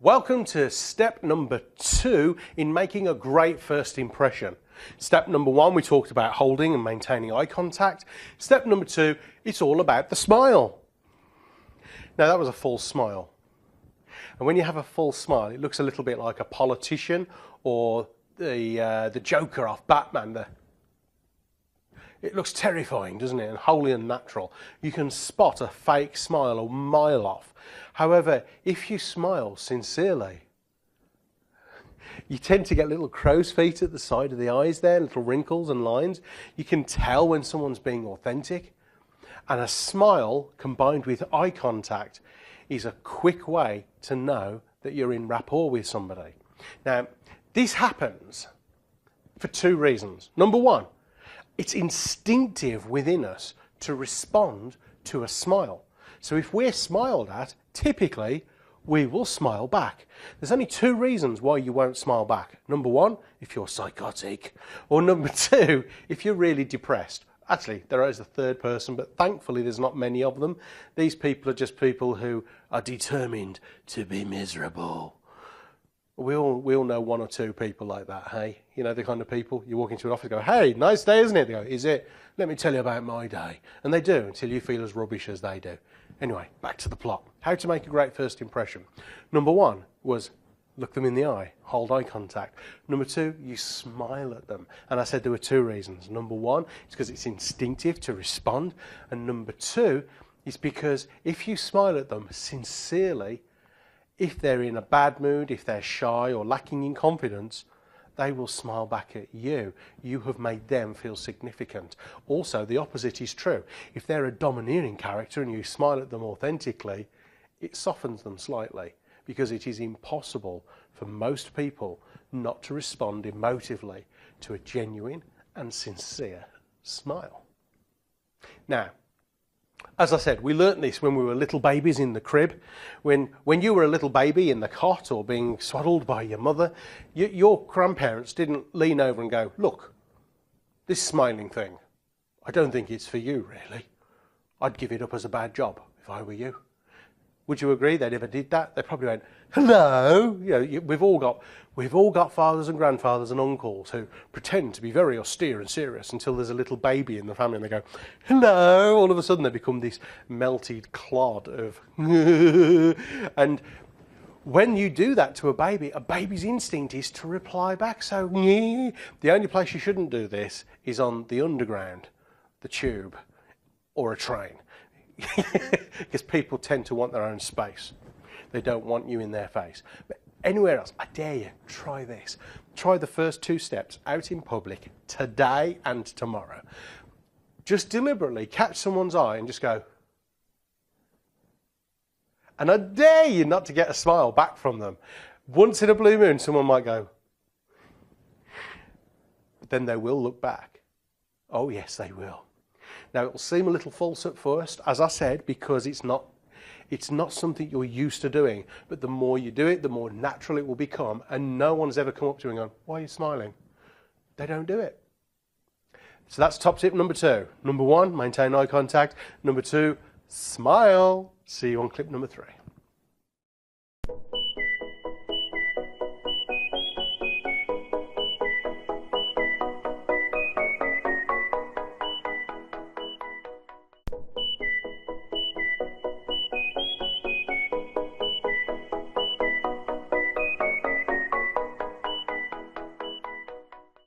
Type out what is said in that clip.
Welcome to step number 2 in making a great first impression. Step number 1, we talked about holding and maintaining eye contact. Step number 2, it's all about the smile. Now that was a false smile. And when you have a false smile, it looks a little bit like a politician or the Joker off Batman. It looks terrifying, doesn't it? And wholly unnatural. You can spot a fake smile a mile off. However, if you smile sincerely, you tend to get little crow's feet at the side of the eyes there, little wrinkles and lines. You can tell when someone's being authentic. And a smile combined with eye contact is a quick way to know that you're in rapport with somebody. Now, this happens for 2 reasons. Number 1, it's instinctive within us to respond to a smile. So if we're smiled at, typically we will smile back. There's only 2 reasons why you won't smile back. Number 1, if you're psychotic, or number 2, if you're really depressed. Actually, there is a third person, but thankfully there's not many of them. These people are just people who are determined to be miserable. We all know 1 or 2 people like that, hey? You know, the kind of people you walk into an office and go, hey, nice day, isn't it? They go, is it? Let me tell you about my day. And they do, until you feel as rubbish as they do. Anyway, back to the plot. How to make a great first impression. Number 1 was look them in the eye, hold eye contact. Number 2, you smile at them. And I said there were 2 reasons. Number 1 is because it's instinctive to respond. And number 2 is because if you smile at them sincerely, if they're in a bad mood, if they're shy or lacking in confidence, they will smile back at you. You have made them feel significant. Also, the opposite is true. If they're a domineering character and you smile at them authentically, it softens them slightly, because it is impossible for most people not to respond emotively to a genuine and sincere smile. Now, as I said, we learnt this when we were little babies in the crib. When you were a little baby in the cot or being swaddled by your mother, your grandparents didn't lean over and go, look, this smiling thing, I don't think it's for you, really. I'd give it up as a bad job if I were you. Would you agree? They never did that. They probably went, hello. You know, we've all got fathers and grandfathers and uncles who pretend to be very austere and serious until there's a little baby in the family and they go, hello. All of a sudden they become this melted clod of, and when you do that to a baby's instinct is to reply back. So the only place you shouldn't do this is on the underground, the tube, or a train. Because people tend to want their own space. They don't want you in their face. But anywhere else, I dare you, try this. Try the first 2 steps out in public today and tomorrow. Just deliberately catch someone's eye and just go. And I dare you not to get a smile back from them. Once in a blue moon, someone might go. But then they will look back. Oh yes, they will. Now, it will seem a little false at first, as I said, because it's not something you're used to doing. But the more you do it, the more natural it will become. And no one's ever come up to you and gone, why are you smiling? They don't do it. So that's top tip number 2. Number 1, maintain eye contact. Number 2, smile. See you on clip number 3.